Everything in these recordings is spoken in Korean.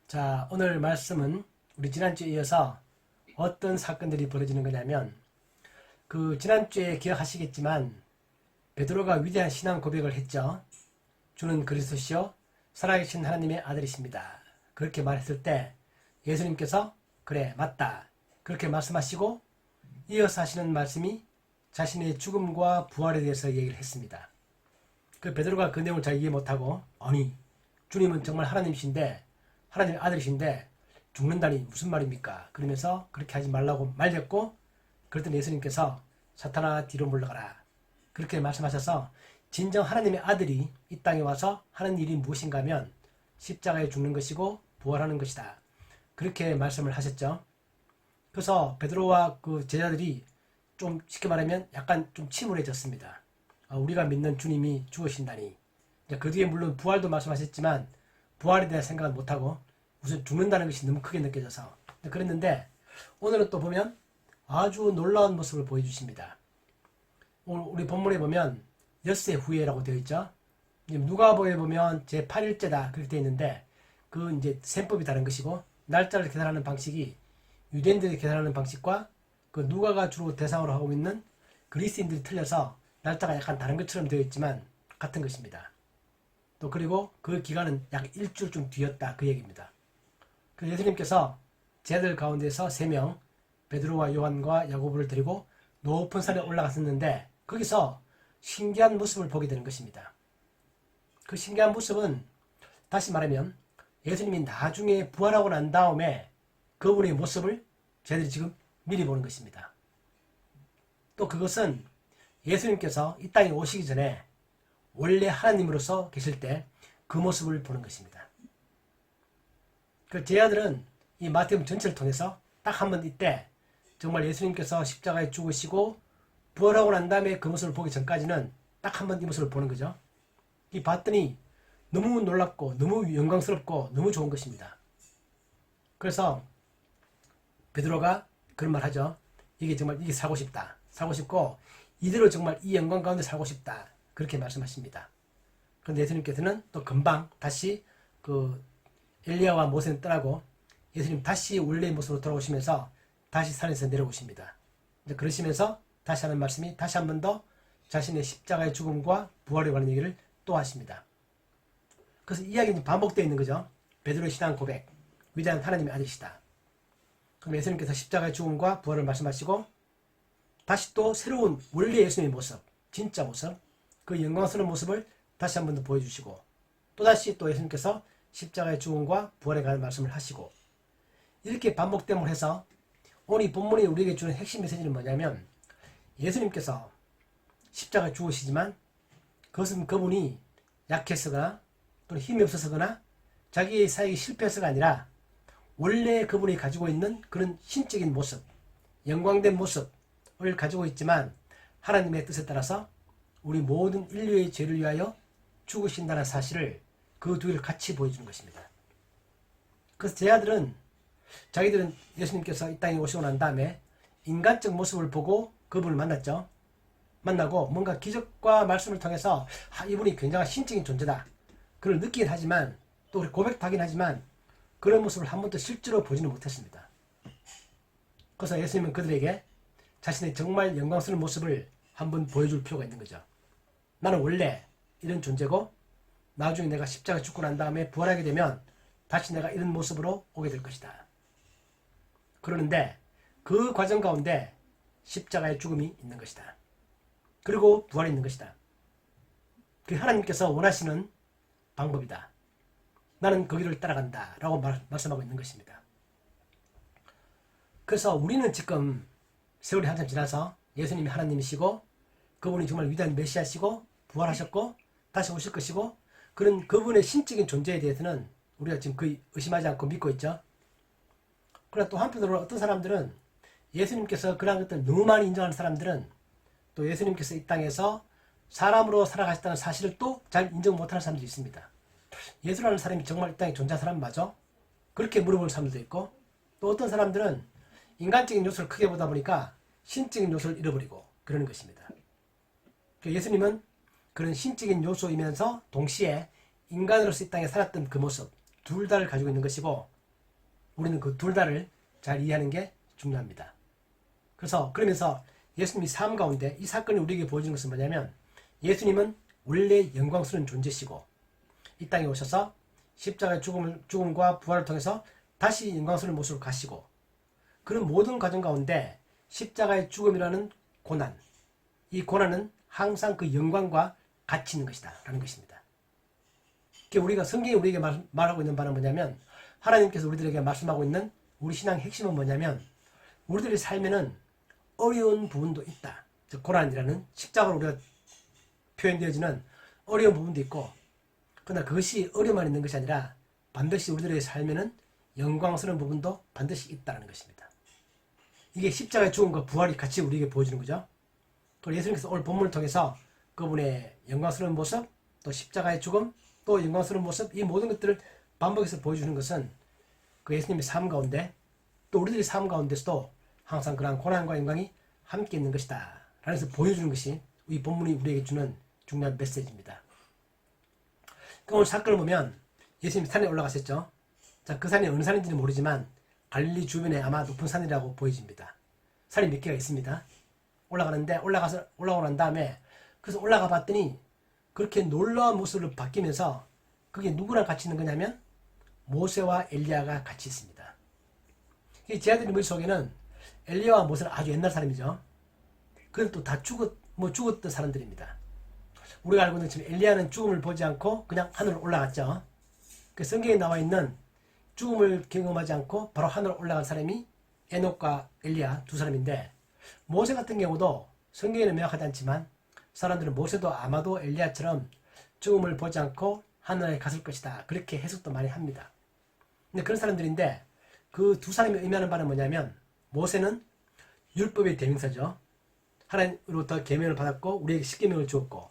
자, 오늘 말씀은 우리 지난주에 이어서 어떤 사건들이 벌어지는 거냐면, 지난주에 기억하시겠지만 베드로가 위대한 신앙 고백을 했죠. 주는 그리스도시요 살아계신 하나님의 아들이십니다. 그렇게 말했을 때 예수님께서 그래 맞다 그렇게 말씀하시고 이어서 하시는 말씀이 자신의 죽음과 부활에 대해서 얘기를 했습니다. 베드로가 그 내용을 잘 이해 못하고, 아니 주님은 정말 하나님이신데 하나님의 아들이신데 죽는다니 무슨 말입니까? 그러면서 그렇게 하지 말라고 말렸고, 그랬더니 예수님께서 사탄아 뒤로 물러가라 그렇게 말씀하셔서, 진정 하나님의 아들이 이 땅에 와서 하는 일이 무엇인가 하면 십자가에 죽는 것이고 부활하는 것이다 그렇게 말씀을 하셨죠. 그래서 베드로와 그 제자들이 좀 쉽게 말하면 약간 좀 침울해졌습니다. 우리가 믿는 주님이 죽으신다니. 그 뒤에 물론 부활도 말씀하셨지만 부활에 대한 생각을 못하고 우선 죽는다는 것이 너무 크게 느껴져서 그랬는데, 오늘은 또 보면 아주 놀라운 모습을 보여주십니다. 오늘 우리 본문에 보면 엿새 후에라고 되어 있죠. 누가복음에 보면 제8일째다 그렇게 되어 있는데, 이제 셈법이 다른 것이고 날짜를 계산하는 방식이 유대인들이 계산하는 방식과 누가가 주로 대상으로 하고 있는 그리스인들이 틀려서 날짜가 약간 다른 것처럼 되어 있지만 같은 것입니다. 또 그리고 그 기간은 약 일주일쯤 뒤였다 그 얘기입니다. 그래서 예수님께서 제자들 가운데서 3명 베드로와 요한과 야고보를 데리고 높은 산에 올라갔었는데, 거기서 신기한 모습을 보게 되는 것입니다. 그 신기한 모습은 다시 말하면 예수님이 나중에 부활하고 난 다음에 그분의 모습을 저희들이 지금 미리 보는 것입니다. 또 그것은 예수님께서 이 땅에 오시기 전에 원래 하나님으로서 계실 때 그 모습을 보는 것입니다. 제자들은 이 마태복음 전체를 통해서 딱 한 번 이때 정말 예수님께서 십자가에 죽으시고 부활하고 난 다음에 그 모습을 보기 전까지는 딱 한 번 이 모습을 보는 거죠. 이 봤더니 너무 놀랍고 너무 영광스럽고 너무 좋은 것입니다. 그래서 베드로가 그런 말 하죠. 이게 정말 이게 살고 싶다. 살고 싶고 이대로 정말 이 영광 가운데 살고 싶다. 그렇게 말씀하십니다. 그런데 예수님께서는 또 금방 다시 엘리야와 모세는 떠나고 예수님 다시 원래의 모습으로 돌아오시면서 다시 산에서 내려오십니다. 그러시면서 다시 하는 말씀이 다시 한 번 더 자신의 십자가의 죽음과 부활에 관한 얘기를 또 하십니다. 그래서 이야기는 반복되어 있는 거죠. 베드로의 신앙 고백, 위대한 하나님의 아들이시다. 그럼 예수님께서 십자가의 죽음과 부활을 말씀하시고 다시 또 새로운 원래 예수님의 모습, 진짜 모습, 그 영광스러운 모습을 다시 한 번 더 보여주시고, 또다시 또 예수님께서 십자가의 죽음과 부활에 관한 말씀을 하시고, 이렇게 반복됨을 해서 오늘 이 본문이 우리에게 주는 핵심 메시지는 뭐냐면, 예수님께서 십자가에 죽으시지만 그것은 그분이 약해서거나 또는 힘이 없어서거나 자기의 사역이 실패해서가 아니라 원래 그분이 가지고 있는 그런 신적인 모습, 영광된 모습을 가지고 있지만 하나님의 뜻에 따라서 우리 모든 인류의 죄를 위하여 죽으신다는 사실을 그 두 개를 같이 보여주는 것입니다. 그래서 제자들은 자기들은 예수님께서 이 땅에 오시고 난 다음에 인간적 모습을 보고 그분을 만났죠. 만나고 뭔가 기적과 말씀을 통해서 이분이 굉장한 신적인 존재다 그걸 느끼긴 하지만, 또 고백도 하긴 하지만 그런 모습을 한 번도 실제로 보지는 못했습니다. 그래서 예수님은 그들에게 자신의 정말 영광스러운 모습을 한번 보여줄 필요가 있는 거죠. 나는 원래 이런 존재고 나중에 내가 십자가 죽고 난 다음에 부활하게 되면 다시 내가 이런 모습으로 오게 될 것이다. 그러는데 그 과정 가운데 십자가의 죽음이 있는 것이다. 그리고 부활이 있는 것이다. 그 하나님께서 원하시는 방법이다. 나는 그 길을 따라간다 라고 말씀하고 있는 것입니다. 그래서 우리는 지금 세월이 한참 지나서 예수님이 하나님이시고 그분이 정말 위대한 메시아시고 부활하셨고 다시 오실 것이고 그런 그분의 신적인 존재에 대해서는 우리가 지금 거의 의심하지 않고 믿고 있죠. 그러나 또 한편으로 어떤 사람들은 예수님께서 그러한 것들을 너무 많이 인정하는 사람들은 또 예수님께서 이 땅에서 사람으로 살아가셨다는 사실을 또 잘 인정 못하는 사람들이 있습니다. 예수라는 사람이 정말 이 땅에 존재한 사람 맞아? 그렇게 물어보는 사람들도 있고, 또 어떤 사람들은 인간적인 요소를 크게 보다 보니까 신적인 요소를 잃어버리고 그러는 것입니다. 예수님은 그런 신적인 요소이면서 동시에 인간으로서 이 땅에 살았던 그 모습 둘 다를 가지고 있는 것이고, 우리는 그 둘 다를 잘 이해하는 게 중요합니다. 그러면서 예수님이 삶 가운데 이 사건이 우리에게 보여주는 것은 뭐냐면 예수님은 원래 영광스러운 존재시고 이 땅에 오셔서 십자가의 죽음과 부활을 통해서 다시 영광스러운 모습으로 가시고 그런 모든 과정 가운데 십자가의 죽음이라는 고난, 이 고난은 항상 그 영광과 같이 있는 것이다 라는 것입니다. 우리가 성경이 우리에게 말하고 있는 바는 뭐냐면 하나님께서 우리들에게 말씀하고 있는 우리 신앙의 핵심은 뭐냐면 우리들의 삶에는 어려운 부분도 있다. 즉 고난이라는 십자가로 우리가 표현되어지는 어려운 부분도 있고 그러나 그것이 어려움만 있는 것이 아니라 반드시 우리들의 삶에는 영광스러운 부분도 반드시 있다는 것입니다. 이게 십자가의 죽음과 부활이 같이 우리에게 보여주는 거죠. 또 예수님께서 오늘 본문을 통해서 그분의 영광스러운 모습, 또 십자가의 죽음, 또 영광스러운 모습, 이 모든 것들을 반복해서 보여주는 것은 그 예수님의 삶 가운데 또 우리들의 삶 가운데서도 항상 그러한 고난과 영광이 함께 있는 것이다 라면서 보여주는 것이 이 본문이 우리에게 주는 중요한 메시지입니다. 오늘 사건을 보면 예수님이 산에 올라가셨죠. 자, 그 산이 어느 산인지는 모르지만 갈릴리 주변에 아마 높은 산이라고 보여집니다. 산이 몇 개가 있습니다. 올라가는데 올라오고 난 다음에 그래서 올라가 봤더니 그렇게 놀라운 모습으로 바뀌면서 그게 누구랑 같이 있는 거냐면 모세와 엘리야가 같이 있습니다. 제 아들의 머릿속에는 엘리야와 모세는 아주 옛날 사람이죠. 그건 또 다 죽었던 사람들입니다. 우리가 알고 있는 지금 엘리야는 죽음을 보지 않고 그냥 하늘로 올라갔죠. 그 성경에 나와 있는 죽음을 경험하지 않고 바로 하늘로 올라간 사람이 에녹과 엘리야 두 사람인데 모세 같은 경우도 성경에는 명확하지 않지만 사람들은 모세도 아마도 엘리야처럼 죽음을 보지 않고 하늘에 갔을 것이다. 그렇게 해석도 많이 합니다. 근데 그런 사람들인데 그 두 사람이 의미하는 바는 뭐냐면 모세는 율법의 대명사죠. 하나님으로부터 계명을 받았고 우리에게 십계명을 주었고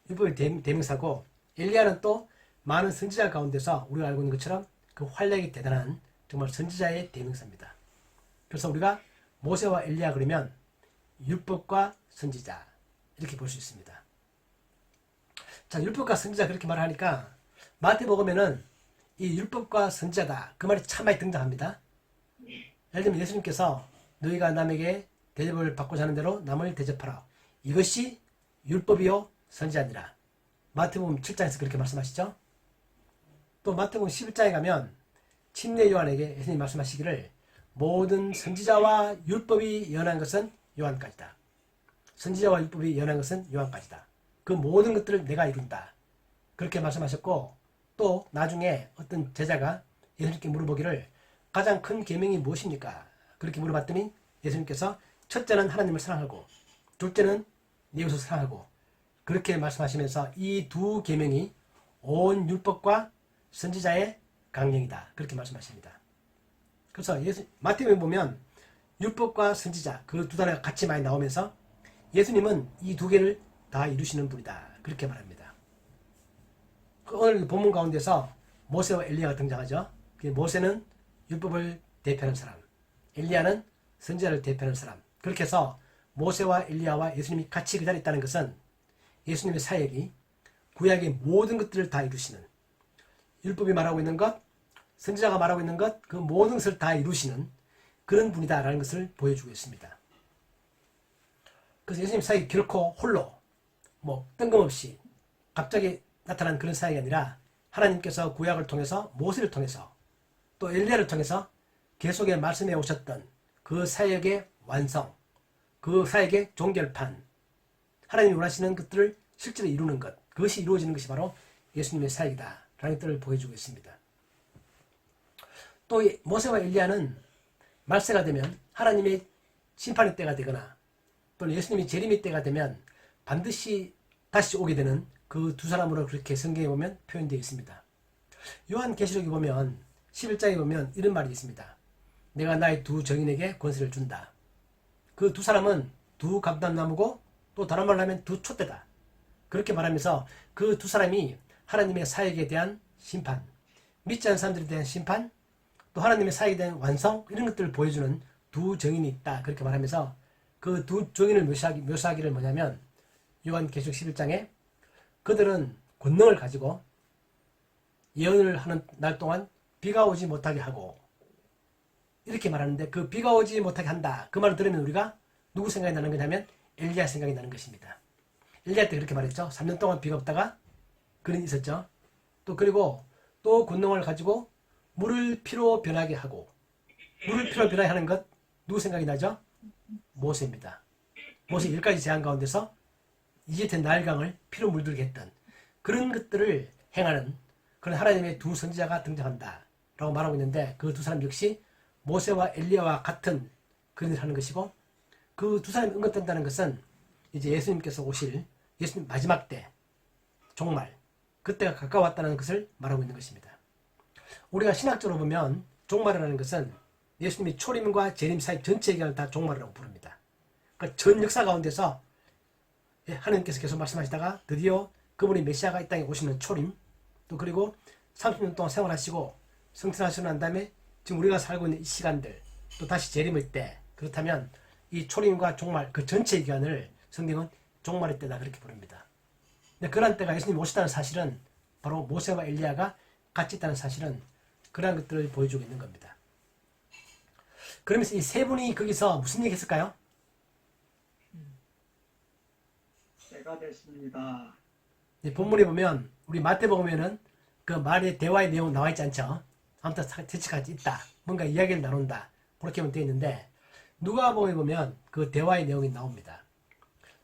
율법의 대명사고 엘리야는 또 많은 선지자 가운데서 우리가 알고 있는 것처럼 그 활약이 대단한 정말 선지자의 대명사입니다. 그래서 우리가 모세와 엘리야 그러면 율법과 선지자 이렇게 볼 수 있습니다. 자, 율법과 선지자 그렇게 말을 하니까 마태복음에는 이 율법과 선지자다 그 말이 참 많이 등장합니다. 예를 들면 예수님께서 너희가 남에게 대접을 받고자 하는 대로 남을 대접하라. 이것이 율법이요 선지자니라. 마태복음 7장에서 그렇게 말씀하시죠. 또 마태복음 11장에 가면 침례 요한에게 예수님이 말씀하시기를 모든 선지자와 율법이 예언한 것은 요한까지다. 선지자와 율법이 예언한 것은 요한까지다. 그 모든 것들을 내가 이룬다. 그렇게 말씀하셨고 또 나중에 어떤 제자가 예수님께 물어보기를 가장 큰 계명이 무엇입니까? 그렇게 물어봤더니 예수님께서 첫째는 하나님을 사랑하고 둘째는 네 이웃을 사랑하고 그렇게 말씀하시면서 이 두 계명이 온 율법과 선지자의 강령이다. 그렇게 말씀하십니다. 그래서 마태복음에 보면 율법과 선지자 그 두 단어가 같이 많이 나오면서 예수님은 이 두 개를 다 이루시는 분이다. 그렇게 말합니다. 오늘 본문 가운데서 모세와 엘리야가 등장하죠. 모세는 율법을 대표하는 사람, 엘리야는 선지자를 대표하는 사람. 그렇게 해서 모세와 엘리야와 예수님이 같이 그 자리에 있다는 것은 예수님의 사역이 구약의 모든 것들을 다 이루시는 율법이 말하고 있는 것, 선지자가 말하고 있는 것, 그 모든 것을 다 이루시는 그런 분이다라는 것을 보여주고 있습니다. 그래서 예수님 사역이 결코 홀로 뜬금없이 갑자기 나타난 그런 사역이 아니라 하나님께서 구약을 통해서 모세를 통해서 또 엘리야를 통해서 계속에 말씀해 오셨던 그 사역의 완성, 그 사역의 종결판, 하나님이 원하시는 것들을 실제로 이루는 것, 그것이 이루어지는 것이 바로 예수님의 사역이다 라는 것들을 보여주고 있습니다. 또 모세와 엘리야는 말세가 되면 하나님의 심판의 때가 되거나 또는 예수님이 재림의 때가 되면 반드시 다시 오게 되는 그 두 사람으로 그렇게 성경에 보면 표현되어 있습니다. 요한계시록에 보면 11장에 보면 이런 말이 있습니다. 내가 나의 두 정인에게 권세를 준다. 그 두 사람은 두 감람나무고 또 다른 말로 하면 두 촛대다. 그렇게 말하면서 그 두 사람이 하나님의 사역에 대한 심판, 믿지 않는 사람들에 대한 심판, 또 하나님의 사역에 대한 완성 이런 것들을 보여주는 두 정인이 있다. 그렇게 말하면서 그 두 정인을 묘사하기를 뭐냐면 요한계시록 11장에 그들은 권능을 가지고 예언을 하는 날 동안 비가 오지 못하게 하고 이렇게 말하는데 그 비가 오지 못하게 한다. 그 말을 들으면 우리가 누구 생각이 나는 거냐면 엘리야 생각이 나는 것입니다. 엘리야 때 그렇게 말했죠. 3년 동안 비가 없다가 그런 일이 있었죠. 또 그리고 또 권능을 가지고 물을 피로 변하게 하고 물을 피로 변하게 하는 것 누구 생각이 나죠? 모세입니다. 모세 10가지 제안 가운데서 이집트 나일강을 피로 물들게 했던 그런 것들을 행하는 그런 하나님의 두 선지자가 등장한다 라고 말하고 있는데 그 두 사람 역시 모세와 엘리야와 같은 그런 일을 하는 것이고 그 두 사람이 언급된다는 것은 이제 예수님께서 오실 예수님 마지막 때 종말 그때가 가까웠다는 것을 말하고 있는 것입니다. 우리가 신학적으로 보면 종말이라는 것은 예수님이 초림과 재림 사이 전체 기간을 다 종말이라고 부릅니다. 그러니까 전 역사 가운데서 하나님께서 계속 말씀하시다가 드디어 그분이 메시아가 이 땅에 오시는 초림 또 그리고 30년 동안 생활하시고 성천하시고 난 다음에 지금 우리가 살고 있는 이 시간들 또 다시 재림의 때 그렇다면 이 초림과 종말 그 전체 기간을 성경은 종말의 때다 그렇게 부릅니다. 근데 그런 때가 예수님이 오시다는 사실은 바로 모세와 엘리야가 같이 있다는 사실은 그러한 것들을 보여주고 있는 겁니다. 그러면서 이 세 분이 거기서 무슨 얘기 했을까요? 때가 됐습니다. 본문에 보면 우리 마태복음에는 그 말의 대화의 내용 나와 있지 않죠? 아무튼 대치까지 있다. 뭔가 이야기를 나눈다. 그렇게 되어 있는데 누가복음에 보면 그 대화의 내용이 나옵니다.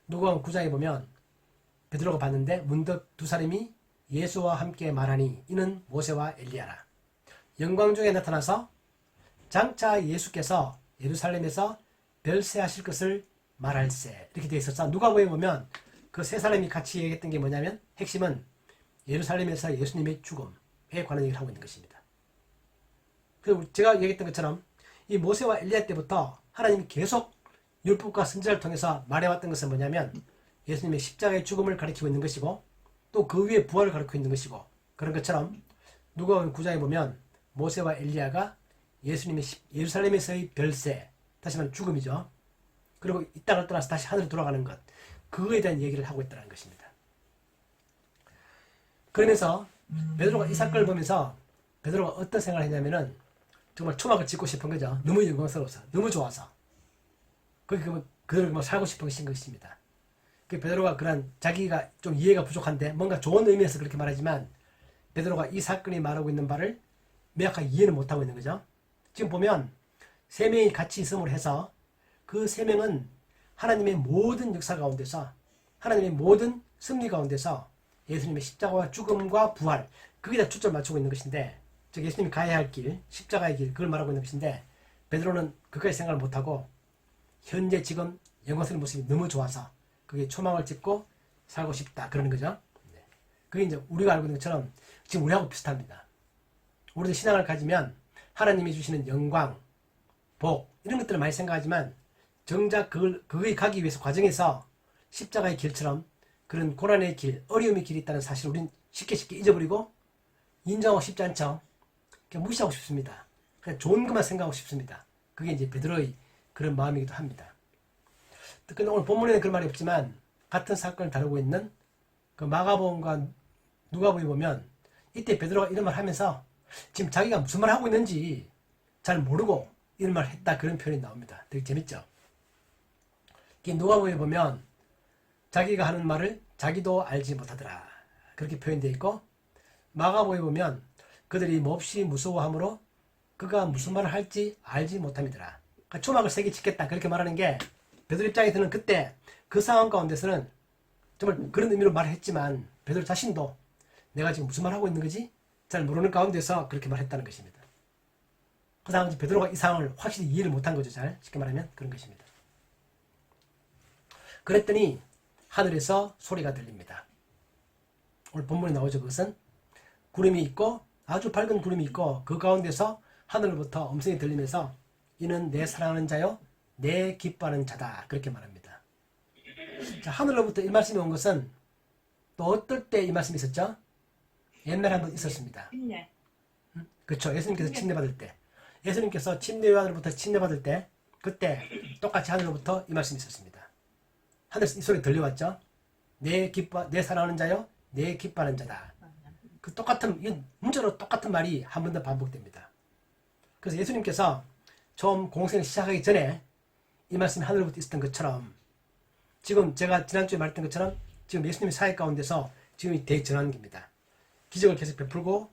누가복음 9장에 보면 베드로가 봤는데 문득 두 사람이 예수와 함께 말하니 이는 모세와 엘리야라. 영광 중에 나타나서 장차 예수께서 예루살렘에서 별세하실 것을 말할세 이렇게 되어 있었어. 누가복음에 보면 그 세 사람이 같이 얘기했던 게 뭐냐면 핵심은 예루살렘에서 예수님의 죽음에 관한 얘기를 하고 있는 것입니다. 그리고 제가 얘기했던 것처럼 이 모세와 엘리야 때부터 하나님이 계속 율법과 선지자를 통해서 말해왔던 것은 뭐냐면 예수님의 십자가의 죽음을 가리키고 있는 것이고 또 그 위에 부활을 가리키고 있는 것이고 그런 것처럼 누가복음 9장에 보면 모세와 엘리야가 예수님의 예루살렘에서의 별세 다시 말하면 죽음이죠. 그리고 이 땅을 떠나서 다시 하늘로 돌아가는 것 그거에 대한 얘기를 하고 있다는 것입니다. 그러면서 베드로가 이 사건을 보면서 베드로가 어떤 생각을 했냐면은 정말 초막을 짓고 싶은 거죠. 너무 영광스러워서 너무 좋아서 그대로 살고 싶은 것입니다. 그 베드로가 그런 자기가 좀 이해가 부족한데 뭔가 좋은 의미에서 그렇게 말하지만 베드로가 이 사건이 말하고 있는 바를 명확하게 이해는 못하고 있는 거죠. 지금 보면 세 명이 같이 있음으로 해서 그 세 명은 하나님의 모든 역사 가운데서 하나님의 모든 승리 가운데서 예수님의 십자가와 죽음과 부활 그게 다 초점을 맞추고 있는 것인데 즉 예수님이 가야 할 길 십자가의 길 그걸 말하고 있는 것인데 베드로는 그까지 생각을 못하고 현재 지금 영광스러운 모습이 너무 좋아서 그게 초망을 짓고 살고 싶다 그러는 거죠. 그게 이제 우리가 알고 있는 것처럼 지금 우리하고 비슷합니다. 우리도 신앙을 가지면 하나님이 주시는 영광, 복 이런 것들을 많이 생각하지만 정작 그거에 가기 위해서 과정에서 십자가의 길처럼 그런 고난의 길, 어려움의 길이 있다는 사실을 우리는 쉽게 잊어버리고 인정하고 싶지 않죠. 그냥 무시하고 싶습니다. 그냥 좋은 것만 생각하고 싶습니다. 그게 이제 베드로의 그런 마음이기도 합니다. 근데 오늘 본문에는 그런 말이 없지만 같은 사건을 다루고 있는 그 마가복음과 누가복음에 보면 이때 베드로가 이런 말 하면서 지금 자기가 무슨 말 하고 있는지 잘 모르고 이런 말 했다 그런 표현이 나옵니다. 되게 재밌죠. 누가복음에 보면 자기가 하는 말을 자기도 알지 못하더라 그렇게 표현되어 있고 마가복음에 보면 그들이 몹시 무서워하므로 그가 무슨 말을 할지 알지 못함이더라. 그러니까 초막을 3개 짓겠다 그렇게 말하는 게 베드로 입장에서는 그때 그 상황 가운데서는 정말 그런 의미로 말을 했지만 베드로 자신도 내가 지금 무슨 말 하고 있는 거지? 잘 모르는 가운데서 그렇게 말했다는 것입니다. 그 상황에서 베드로가 이 상황을 확실히 이해를 못한 거죠. 잘 쉽게 말하면 그런 것입니다. 그랬더니 하늘에서 소리가 들립니다. 오늘 본문에 나오죠. 그것은 구름이 있고 아주 밝은 구름이 있고 그 가운데서 하늘로부터 음성이 들리면서 이는 내 사랑하는 자요 내 기뻐하는 자다 그렇게 말합니다. 자, 하늘로부터 이 말씀이 온 것은 또 어떨 때 이 말씀이 있었죠? 옛날에 한번 있었습니다. 그렇죠. 예수님께서 침례받을 때 예수님께서 침례요한으로부터 침례받을 때 그때 똑같이 하늘로부터 이 말씀이 있었습니다. 하늘에서 이 소리 들려왔죠. 내 사랑하는 자요 내 기뻐하는 자다. 그 똑같은 문자로 똑같은 말이 한 번 더 반복됩니다. 그래서 예수님께서 처음 공생을 시작하기 전에 이 말씀이 하늘로부터 있었던 것처럼 지금 제가 지난주에 말했던 것처럼 지금 예수님의 사역 가운데서 지금 이 대전환기입니다. 기적을 계속 베풀고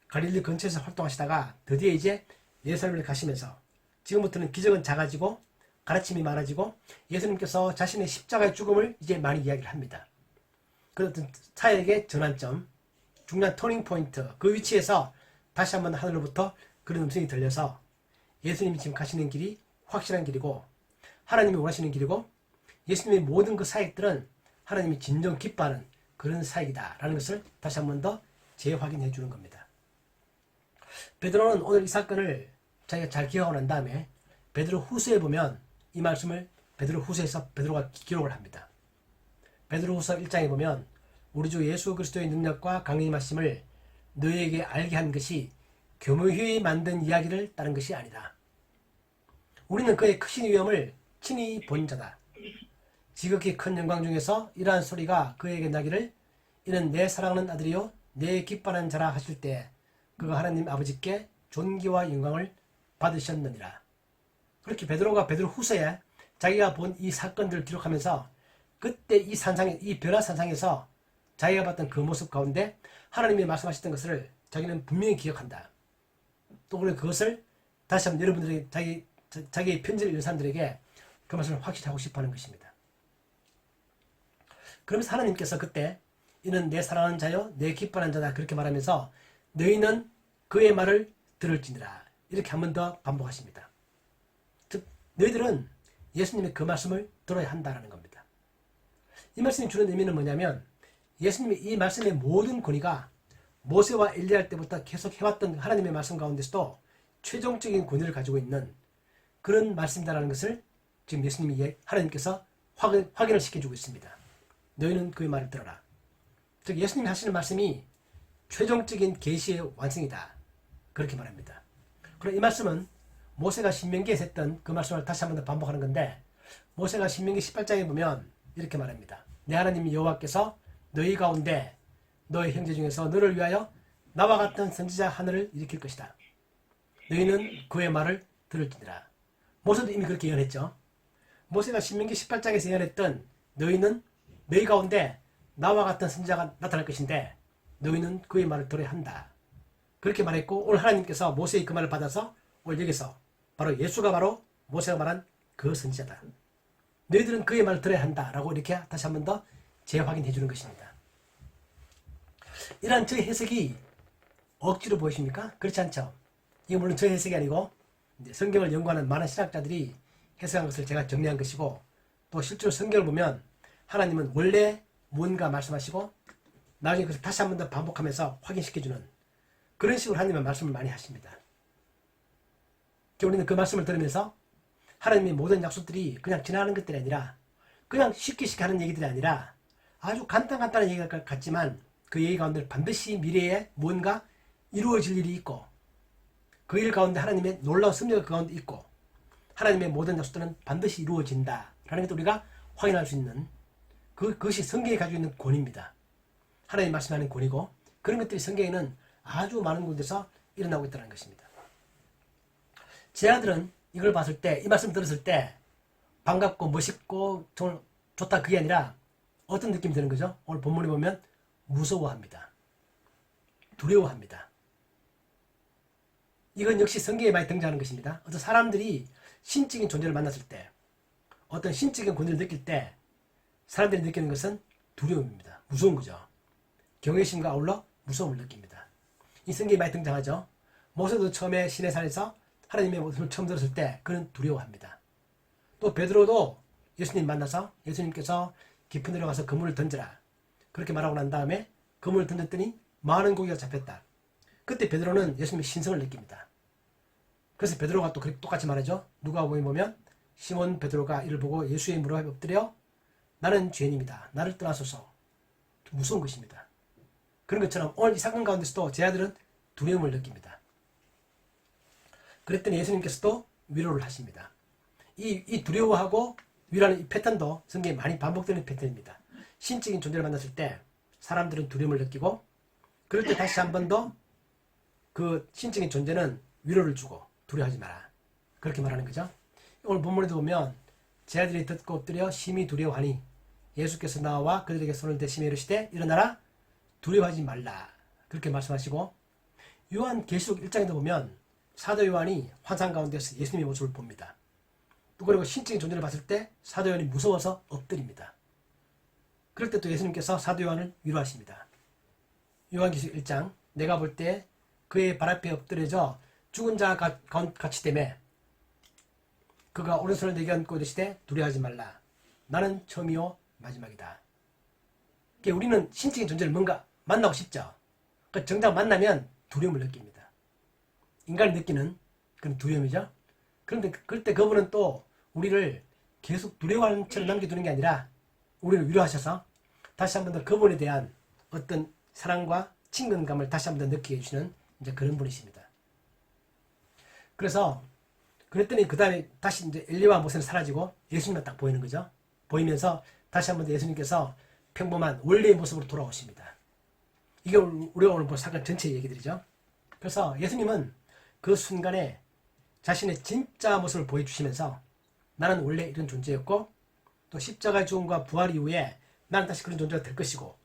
갈릴리 근처에서 활동하시다가 드디어 이제 예루살렘을 가시면서 지금부터는 기적은 작아지고 가르침이 많아지고 예수님께서 자신의 십자가의 죽음을 이제 많이 이야기를 합니다. 그 어떤 사역의 전환점, 중요한 터닝 포인트, 그 위치에서 다시 한번 하늘로부터 그런 음성이 들려서 예수님이 지금 가시는 길이 확실한 길이고 하나님이 원하시는 길이고 예수님의 모든 그 사역들은 하나님이 진정 기뻐하는 그런 사역이다라는 것을 다시 한번 더 재확인해 주는 겁니다. 베드로는 오늘 이 사건을 자기가 잘 기억하고 난 다음에 베드로 후서에 보면 이 말씀을 베드로 후서에서 베드로가 기록을 합니다. 베드로 후서 1장에 보면 우리 주 예수 그리스도의 능력과 강림의 말씀을 너희에게 알게 한 것이 교묘히 만든 이야기를 따른 것이 아니다. 우리는 그의 크신 위엄을 친히 본 자다. 지극히 큰 영광 중에서 이러한 소리가 그에게 나기를 이는 내 사랑하는 아들이요 내 기뻐하는 자라 하실 때 그가 하나님 아버지께 존귀와 영광을 받으셨느니라. 그렇게 베드로가 베드로 후서에 자기가 본 이 사건들을 기록하면서 그때 이 산상에 이 변화 산상에서 자기가 봤던 그 모습 가운데 하나님이 말씀하셨던 것을 자기는 분명히 기억한다. 또 그것을 다시 한번 여러분들에게 자기의 편지를 읽는 사람들에게 그 말씀을 확실히 하고 싶어 하는 것입니다. 그러면서 하나님께서 그때 이는 내 사랑하는 자요 내 기뻐하는 자다 그렇게 말하면서 너희는 그의 말을 들을지니라 이렇게 한 번 더 반복하십니다. 즉 너희들은 예수님의 그 말씀을 들어야 한다라는 겁니다. 이 말씀이 주는 의미는 뭐냐면 예수님의 이 말씀의 모든 권위가 모세와 엘리야 때부터 계속 해왔던 하나님의 말씀 가운데서도 최종적인 권위를 가지고 있는 그런 말씀이다라는 것을 지금 예수님이 하나님께서 확인을 시켜주고 있습니다. 너희는 그의 말을 들어라. 즉 예수님이 하시는 말씀이 최종적인 계시의 완성이다. 그렇게 말합니다. 그럼 이 말씀은 모세가 신명기에서 했던 그 말씀을 다시 한 번 더 반복하는 건데 모세가 신명기 18장에 보면 이렇게 말합니다. 내 하나님 여호와께서 너희 가운데 너희 형제 중에서 너를 위하여 나와 같은 선지자 하늘을 일으킬 것이다. 너희는 그의 말을 들을지니라. 모세도 이미 그렇게 예언했죠. 모세가 신명기 18장에서 예언했던 너희는 너희 가운데 나와 같은 선지자가 나타날 것인데 너희는 그의 말을 들어야 한다. 그렇게 말했고 오늘 하나님께서 모세의 그 말을 받아서 오늘 여기서 바로 예수가 바로 모세가 말한 그 선지자다. 너희들은 그의 말을 들어야 한다라고 이렇게 다시 한 번 더 재확인해 주는 것입니다. 이러한 저의 해석이 억지로 보이십니까? 그렇지 않죠? 이게 물론 저의 해석이 아니고 성경을 연구하는 많은 신학자들이 해석한 것을 제가 정리한 것이고 또 실제로 성경을 보면 하나님은 원래 뭔가 말씀하시고 나중에 그것을 다시 한 번 더 반복하면서 확인시켜주는 그런 식으로 하나님의 말씀을 많이 하십니다. 우리는 그 말씀을 들으면서 하나님의 모든 약속들이 그냥 지나가는 것들이 아니라 그냥 쉽게 하는 얘기들이 아니라 아주 간단한 얘기 같지만 그 얘기 가운데 반드시 미래에 뭔가 이루어질 일이 있고 그 일 가운데 하나님의 놀라운 섭리가 그 가운데 있고 하나님의 모든 약속들은 반드시 이루어진다라는 것도 우리가 확인할 수 있는 그것이 성경이 가지고 있는 권위입니다. 하나님 말씀하는 권위고 그런 것들이 성경에는 아주 많은 곳에서 일어나고 있다는 것입니다. 제 아들은 이걸 봤을 때 이 말씀 들었을 때 반갑고 멋있고 좋다 그게 아니라 어떤 느낌이 드는 거죠? 오늘 본문에 보면 무서워합니다. 두려워합니다. 이건 역시 성경에 많이 등장하는 것입니다. 어떤 사람들이 신적인 존재를 만났을 때 어떤 신적인 권위를 느낄 때 사람들이 느끼는 것은 두려움입니다. 무서운 거죠. 경외심과 아울러 무서움을 느낍니다. 이 성경에 많이 등장하죠. 모세도 처음에 시내산에서 하나님의 모습을 처음 들었을 때 그는 두려워합니다. 또 베드로도 예수님 만나서 예수님께서 깊은 데로 가서 그물을 던져라. 그렇게 말하고 난 다음에 그물을 던졌더니 많은 고기가 잡혔다. 그때 베드로는 예수님의 신성을 느낍니다. 그래서 베드로가 또 똑같이 말하죠. 누가복음에 보면 시몬 베드로가 이를 보고 예수의 무릎에 엎드려 나는 죄인입니다. 나를 떠나소서. 무서운 것입니다. 그런 것처럼 오늘 이 사건 가운데서도 제 아들은 두려움을 느낍니다. 그랬더니 예수님께서도 위로를 하십니다. 이 두려워하고 위로하는 이 패턴도 성경에 많이 반복되는 패턴입니다. 신적인 존재를 만났을 때 사람들은 두려움을 느끼고 그럴 때 다시 한 번 더 그 신적인 존재는 위로를 주고 두려워하지 마라. 그렇게 말하는 거죠. 오늘 본문에도 보면 제 아들이 듣고 엎드려 심히 두려워하니 예수께서 나와 그들에게 손을 대시며 이르시되 일어나라 두려워하지 말라 그렇게 말씀하시고 요한 계시록 1장에도 보면 사도 요한이 환상 가운데서 예수님의 모습을 봅니다. 또 그리고 신적인 존재를 봤을 때 사도 요한이 무서워서 엎드립니다. 그럴 때 또 예수님께서 사도 요한을 위로하십니다. 요한계시록 1장 내가 볼 때 그의 발 앞에 엎드려져 죽은 자가 같이 되매 그가 오른손을 내게 얹고 이르시되 두려워하지 말라 나는 처음이요 마지막이다. 그러니까 우리는 신적인 존재를 뭔가 만나고 싶죠. 그러니까 정작 만나면 두려움을 느낍니다. 인간이 느끼는 그런 두려움이죠. 그런데 그럴 때 그분은 또 우리를 계속 두려워하는 채로 남겨두는 게 아니라 우리를 위로하셔서 다시 한 번 더 그분에 대한 어떤 사랑과 친근감을 다시 한 번 더 느끼게 해주시는 이제 그런 분이십니다. 그래서 그랬더니 그 다음에 다시 이제 엘리와 모세는 사라지고 예수님만 딱 보이는 거죠. 보이면서 다시 한 번 더 예수님께서 평범한 원래의 모습으로 돌아오십니다. 이게 우리가 오늘 볼 사건 전체의 얘기들이죠. 그래서 예수님은 그 순간에 자신의 진짜 모습을 보여주시면서 나는 원래 이런 존재였고 또 십자가의 죽음과 부활 이후에 나는 다시 그런 존재가 될 것이고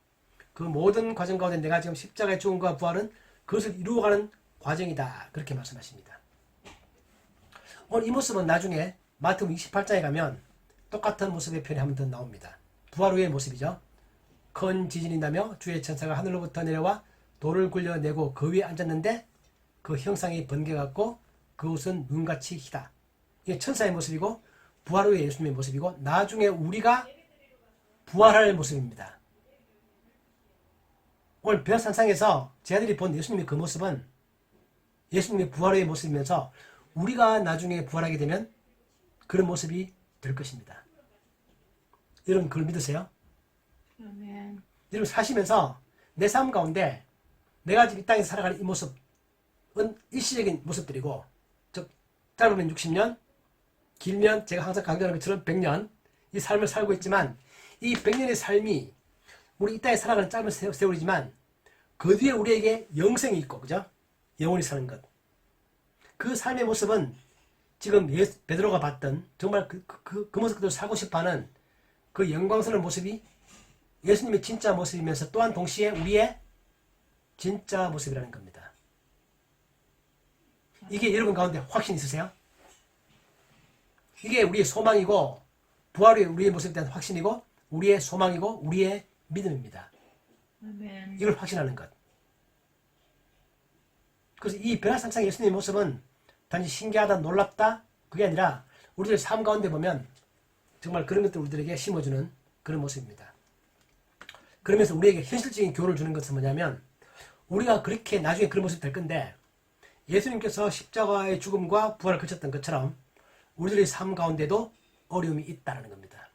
그 모든 과정 가운데 내가 지금 십자가의 죽음과 부활은 그것을 이루어가는 과정이다. 그렇게 말씀하십니다. 오늘 이 모습은 나중에 마태복음 28장에 가면 똑같은 모습의 표현이 한 번 더 나옵니다. 부활 후의 모습이죠. 큰 지진이 나며 주의 천사가 하늘로부터 내려와 돌을 굴려내고 그 위에 앉았는데 그 형상이 번개같고 그 옷은 눈같이 희다. 이게 천사의 모습이고 부활 후의 예수님의 모습이고 나중에 우리가 부활할 모습입니다. 오늘 베어산상에서 제 아들이 본 예수님의 그 모습은 예수님의 부활 후의 모습이면서 우리가 나중에 부활하게 되면 그런 모습이 될 것입니다. 여러분 그걸 믿으세요? 아멘. 여러분 사시면서 내 삶 가운데 내가 지금 이 땅에서 살아가는 이 모습은 일시적인 모습들이고 즉 짧으면 60년 길면 제가 항상 강조하는 것처럼 100년 이 삶을 살고 있지만 이 100년의 삶이 우리 이 땅에 살아가는 짧은 세월이지만 그 뒤에 우리에게 영생이 있고 그죠? 영원히 사는 것. 그 삶의 모습은 지금 베드로가 봤던 정말 그 모습 그대로 살고 싶어하는 그 영광스러운 모습이 예수님의 진짜 모습이면서 또한 동시에 우리의 진짜 모습이라는 겁니다. 이게 여러분 가운데 확신 있으세요? 이게 우리의 소망이고 부활 후에 우리의 모습에 대한 확신이고 우리의 소망이고 우리의 믿음입니다. 아멘. 이걸 확신하는 것. 그래서 이 변화산상 예수님의 모습은 단지 신기하다 놀랍다 그게 아니라 우리들 삶 가운데 보면 정말 그런 것들을 우리들에게 심어주는 그런 모습입니다. 그러면서 우리에게 현실적인 교훈을 주는 것은 뭐냐면 우리가 그렇게 나중에 그런 모습이 될 건데 예수님께서 십자가의 죽음과 부활을 거쳤던 것처럼 우리들의 삶 가운데도 어려움이 있다는 겁니다.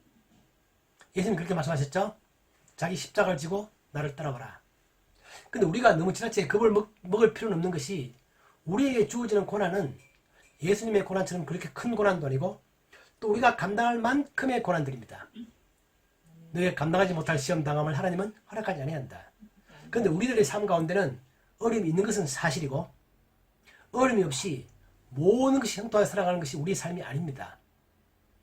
예수님 그렇게 말씀하셨죠? 자기 십자가를 지고 나를 따라와라. 근데 우리가 너무 지나치게 겁을 먹을 필요는 없는 것이 우리에게 주어지는 고난은 예수님의 고난처럼 그렇게 큰 고난도 아니고 또 우리가 감당할 만큼의 고난들입니다. 너희가 감당하지 못할 시험 당함을 하나님은 허락하지 아니한다. 그런데 우리들의 삶 가운데는 어려움이 있는 것은 사실이고 어려움이 없이 모든 것이 형통하게 살아가는 것이 우리의 삶이 아닙니다.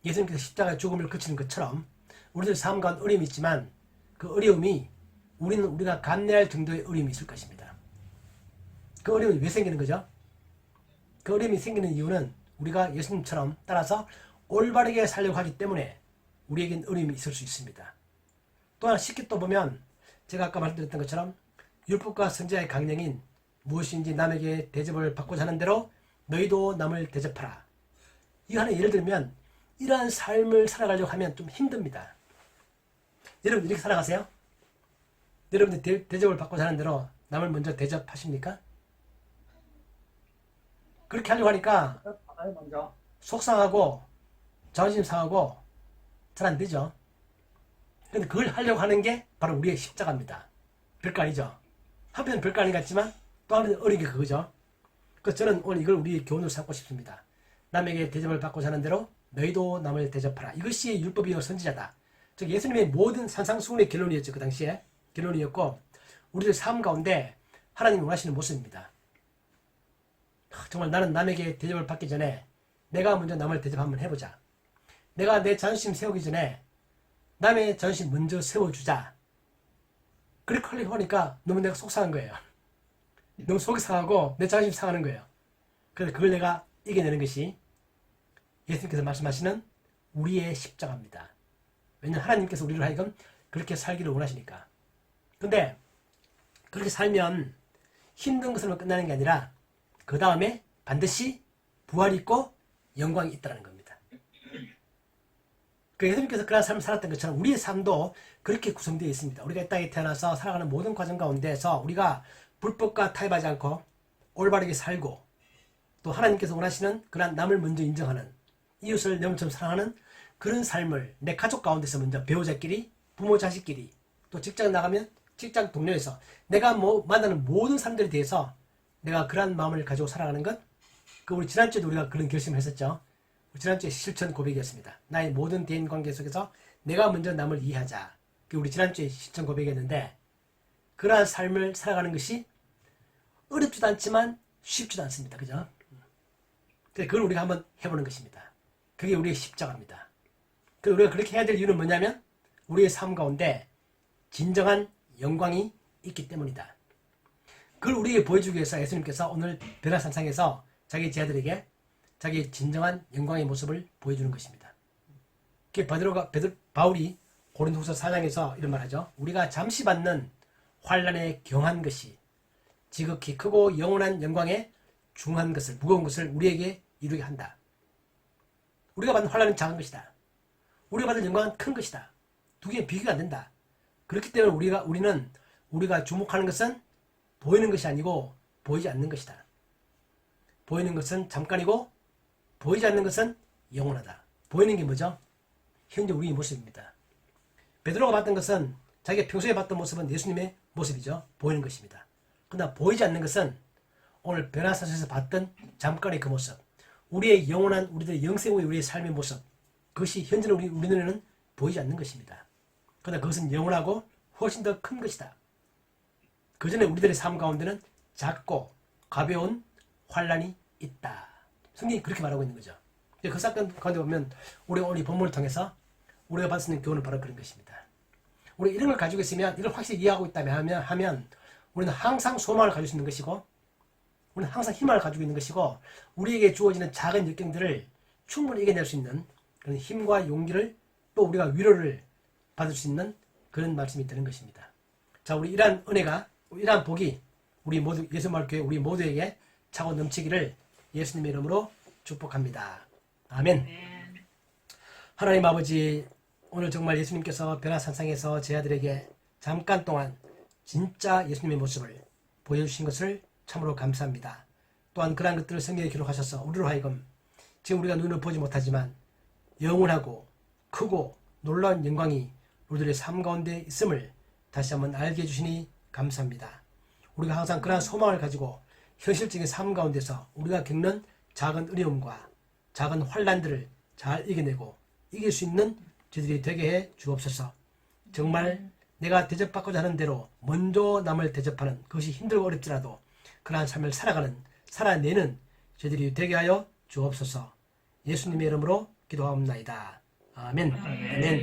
예수님께서 십자가의 죽음을 거치는 것처럼 우리들 삶 가운데 어려움이 있지만 그 어려움이 우리가 감내할 정도의 어려움이 있을 것입니다. 그 어려움이 왜 생기는 거죠? 그 어려움이 생기는 이유는 우리가 예수님처럼 따라서 올바르게 살려고 하기 때문에 우리에겐 어려움이 있을 수 있습니다. 또 하나 쉽게 또 보면 제가 아까 말씀드렸던 것처럼 율법과 선지자의 강령인 무엇인지 남에게 대접을 받고자 하는 대로 너희도 남을 대접하라. 이 하나 예를 들면 이러한 삶을 살아가려고 하면 좀 힘듭니다. 여러분 이렇게 살아가세요? 여러분들 대접을 받고자 하는 대로 남을 먼저 대접하십니까? 그렇게 하려고 하니까 먼저 속상하고 자존심 상하고 잘 안 되죠. 근데 그걸 하려고 하는 게 바로 우리의 십자가입니다. 별거 아니죠. 한편은 별거 아닌 것 같지만 또 하나는 어려운 게 그거죠. 그래서 저는 오늘 이걸 우리의 교훈으로 삼고 싶습니다. 남에게 대접을 받고자 하는 대로 너희도 남을 대접하라. 이것이 율법이요 선지자다. 즉 예수님의 모든 산상수훈의 결론이었죠. 그 당시에 결론이었고 우리들 삶 가운데 하나님이 원하시는 모습입니다. 정말 나는 남에게 대접을 받기 전에 내가 먼저 남을 대접 한번 해보자. 내가 내 자존심 세우기 전에 남의 자존심 먼저 세워주자. 그렇게 하려고 하니까 너무 내가 속상한 거예요. 너무 속이 상하고 내 자존심 상하는 거예요. 그래서 그걸 내가 이겨내는 것이 예수님께서 말씀하시는 우리의 십자가입니다. 왜냐하면 하나님께서 우리를 하여금 그렇게 살기를 원하시니까. 근데 그렇게 살면 힘든 것으로만 끝나는 게 아니라 그 다음에 반드시 부활이 있고 영광이 있다는 겁니다. 그 예수님께서 그런 삶을 살았던 것처럼 우리의 삶도 그렇게 구성되어 있습니다. 우리가 이 땅에 태어나서 살아가는 모든 과정 가운데서 우리가 불법과 타협하지 않고 올바르게 살고 또 하나님께서 원하시는 그런 남을 먼저 인정하는 이웃을 내 몸처럼 사랑하는 그런 삶을 내 가족 가운데서 먼저 배우자끼리 부모 자식끼리 또 직장 나가면 직장 동료에서 내가 만나는 모든 사람들에 대해서 내가 그러한 마음을 가지고 살아가는 것, 그 우리 지난주에도 우리가 그런 결심을 했었죠. 지난주에 실천 고백이었습니다. 나의 모든 대인 관계 속에서 내가 먼저 남을 이해하자. 그게 우리 지난주에 실천 고백이었는데 그러한 삶을 살아가는 것이 어렵지도 않지만 쉽지도 않습니다. 그죠? 그걸 우리가 한번 해보는 것입니다. 그게 우리의 십자가입니다. 우리가 그렇게 해야 될 이유는 뭐냐면 우리의 삶 가운데 진정한 영광이 있기 때문이다. 그걸 우리에게 보여주기 위해서 예수님께서 오늘 변화산상에서 자기 제자들에게 자기의 진정한 영광의 모습을 보여주는 것입니다. 바울이 고린도후서 4장에서 이런 말하죠. 우리가 잠시 받는 환난에 경한 것이 지극히 크고 영원한 영광에 중한 것을 무거운 것을 우리에게 이루게 한다. 우리가 받는 환난은 작은 것이다. 우리가 받는 영광은 큰 것이다. 두 개의 비교가 안 된다. 그렇기 때문에 우리는 우리가 주목하는 것은 보이는 것이 아니고 보이지 않는 것이다. 보이는 것은 잠깐이고 보이지 않는 것은 영원하다. 보이는 게 뭐죠? 현재 우리의 모습입니다. 베드로가 봤던 것은 자기가 평소에 봤던 모습은 예수님의 모습이죠. 보이는 것입니다. 그러나 보이지 않는 것은 오늘 변화산상에서 봤던 잠깐의 그 모습, 우리의 영원한 우리들의 영생의 우리의 삶의 모습, 그것이 현재는 우리 눈에는 보이지 않는 것입니다. 그러나 그것은 영원하고 훨씬 더 큰 것이다. 그 전에 우리들의 삶 가운데는 작고 가벼운 환난이 있다. 성경이 그렇게 말하고 있는 거죠. 그 사건 가운데 보면 우리 오늘 이 본문을 통해서 우리가 받을 수 있는 교훈은 바로 그런 것입니다. 우리 이런 걸 가지고 있으면, 이걸 확실히 이해하고 있다면 하면 우리는 항상 소망을 가질 수 있는 것이고 우리는 항상 희망을 가지고 있는 것이고 우리에게 주어지는 작은 역경들을 충분히 이겨낼 수 있는 그런 힘과 용기를 또 우리가 위로를 받을 수 있는 그런 말씀이 되는 것입니다. 자, 우리 이러한 은혜가, 이러한 복이 우리 모두 예수마을교회 우리 모두에게 차고 넘치기를 예수님의 이름으로 축복합니다. 아멘. 하나님 아버지, 오늘 정말 예수님께서 변화산상에서 제 아들에게 잠깐 동안 진짜 예수님의 모습을 보여주신 것을 참으로 감사합니다. 또한 그러한 것들을 성경에 기록하셔서 우리로 하여금 지금 우리가 눈으로 보지 못하지만 영원하고 크고 놀라운 영광이 우리들의 삶 가운데 있음을 다시 한번 알게 해주시니 감사합니다. 우리가 항상 그러한 소망을 가지고 현실적인 삶 가운데서 우리가 겪는 작은 어려움과 작은 환난들을 잘 이겨내고 이길 수 있는 저희들이 되게 해 주옵소서. 정말 내가 대접받고자 하는 대로 먼저 남을 대접하는 그것이 힘들고 어렵더라도 그러한 삶을 살아내는 저희들이 되게 하여 주옵소서. 예수님의 이름으로 기도하옵나이다. 아멘. 아멘.